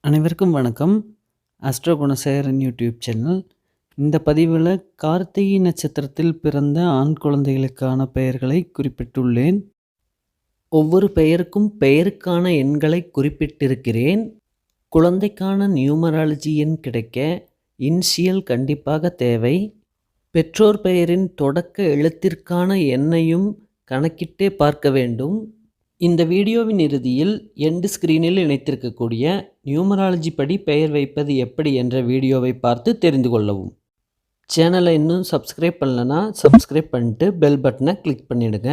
அனைவருக்கும் வணக்கம். Astro Gunasekaran YouTube channel. இந்த பதிவில் கார்த்திகை நட்சத்திரத்தில் பிறந்த ஆண் குழந்தைகளுக்கான பெயர்களை குறிப்பிட்டுள்ளேன். ஒவ்வொரு பெயருக்கும் பெயருக்கான எண்களை குறிப்பிட்டிருக்கிறேன். குழந்தைக்கான நியூமராலஜி எண் கிடைக்க இனிஷியல் கண்டிப்பாக தேவை. பெற்றோர் பெயரின் தொடக்க எழுத்திற்கான எண்ணையும் கணக்கிட்டே பார்க்க வேண்டும். இந்த வீடியோவின் இறுதியில் எண்டு ஸ்க்ரீனில் இணைத்திருக்கக்கூடிய நியூமராலஜி படி பெயர் வைப்பது எப்படி என்ற வீடியோவை பார்த்து தெரிந்து கொள்ளவும். சேனலை இன்னும் சப்ஸ்கிரைப் பண்ணலன்னா சப்ஸ்கிரைப் பண்ணிட்டு பெல் பட்டனை கிளிக் பண்ணிவிடுங்க.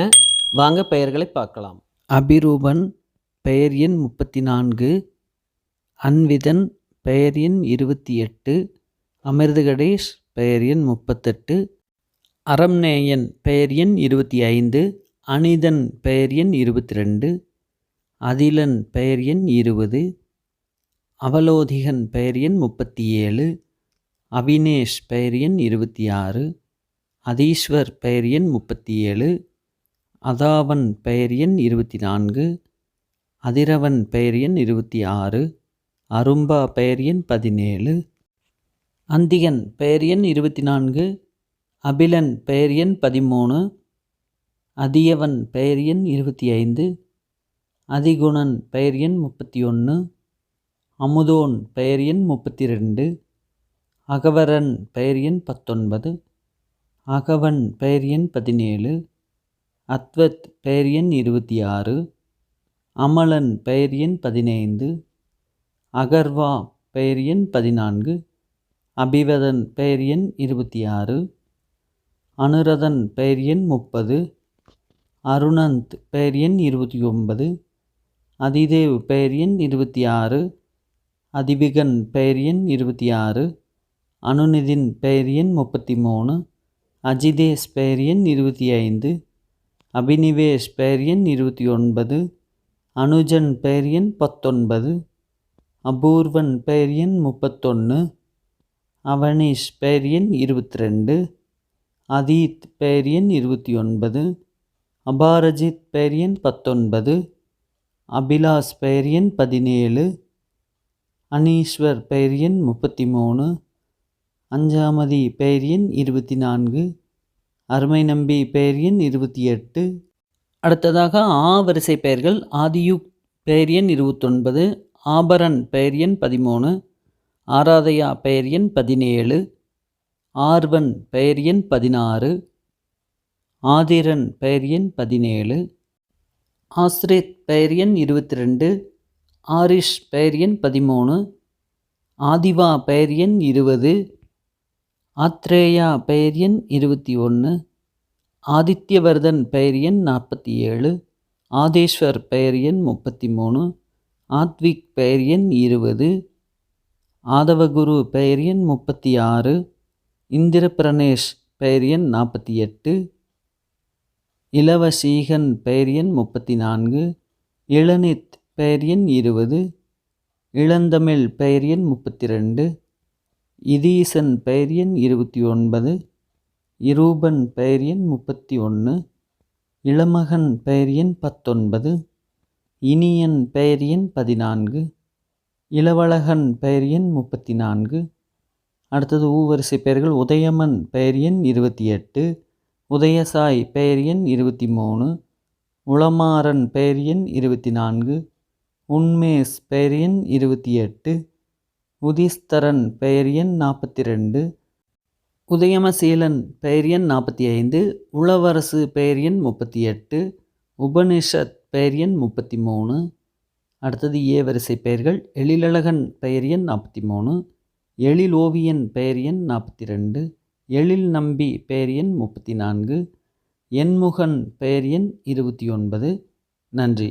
வாங்க பெயர்களை பார்க்கலாம். அபிரூபன் பெயர் எண் 34, அன்விதன் பெயர் எண் 28, அமிர்தகடேஷ் பெயர் எண் 38, அறம்நேயன் பெயர் எண் 25, அனிதன் பெயர் எண் 22, அதிலன் பெயர் எண் 20, அவலோதிகன் பெயர் எண் 37, அவினேஷ் பெயர் எண் 26, அதீஸ்வர் பெயர் எண் 37, அதாவன் பெயர் எண் 24, அதிரவன் பெயர் எண் 26, அரும்பா பெயர் எண் 17, அந்திகன் பெயர் எண் 24, அபிலன் பெயர் எண் 13, அதியவன் பெயர் எண் 25, அதிகுணன் பெயர் எண் 31, அமுதோன் பெயர் எண் 32, அகவரன் பெயர் எண் 19, அகவன் பெயர் எண் 17, அத்வத் பெயர் எண் 26, அமலன் பெயர் எண் 15, அகர்வா பெயர் எண் 14, அபிவதன் பெயர் எண் 26, அனுரதன் பெயர் எண் 30, அருணந்த் பெயர் எண் 29, அதிதேவ் பெயர் எண் 26, அதிவிகன் பெயர் எண் 26, அனுநிதின் பெயர் எண் 33, அஜிதேஷ் பெயர் எண் 25, அபினிவேஷ் பெயர் எண் 29, அனுஜன் பெயர் எண் 19, அபூர்வன் பெயர் எண் 31, அவனிஷ் பெயர் எண் 22, அதீத் பெயர் எண் 29, அபாரஜித் பெயர் எண் 19, அபிலாஷ் பெயர் எண் 17, அனீஸ்வர் பெயர் எண் 33, அஞ்சாமதி பெயர் எண் 24, அருமை நம்பி பெயர் எண் 28. அடுத்ததாக ஆ வரிசை பெயர்கள். ஆதியுக் பெயர் எண் 29, ஆபரன் பெயர் எண் 13, ஆராதயா பெயர் எண் 17, ஆர்வன் பெயர் எண் 16, ஆதிரன் பெயர் எண் 17, ஆஸ்ரித் பெயர் எண் 22, ஆரிஷ் பெயர் எண் 13, ஆதிவா பெயர் எண் 20, ஆத்ரேயா பெயர் எண் 21, ஆதித்யவர்தன் பெயர் எண் 47, ஆதேஸ்வர் பெயர் எண் 33, ஆத்விக் பெயர் எண் 20, ஆதவகுரு பெயர் எண் 36, இந்திரபிரணேஷ் பெயர் எண் 48, இளவசீகன் பெயர் எண் 34, இளநித் பெயர் எண் 20, இளந்தமிழ் பெயர் எண் 32, இதீசன் பெயர் எண் 29, இரூபன் பெயர் எண் 31, இளமகன் பெயர் எண் 19, இனியன் பெயர் எண் 14, இளவழகன் பெயர் எண் 34. அடுத்தது ஊ வரிசை பெயர்கள். உதயமன் பெயர் எண் 28, உதயசாய் பெயர் எண் 23, உளமாறன் பெயர் எண் 24, உன்மேஸ் பெயர் எண் 28, உதிஸ்தரன் பெயர் எண் 42, உதயமசீலன் பெயர் எண் 45, உளவரசு பெயர் எண் 38, உபனிஷத் பெயர் எண் 33. அடுத்தது ஏ வரிசை பெயர்கள். எழிலழகன் பெயர் எண் 43, எழில் ஓவியன் பெயர் எண் 42, எழில் நம்பி பெயர் எண் 34, எண்முகன் பெயர் எண் 29. நன்றி.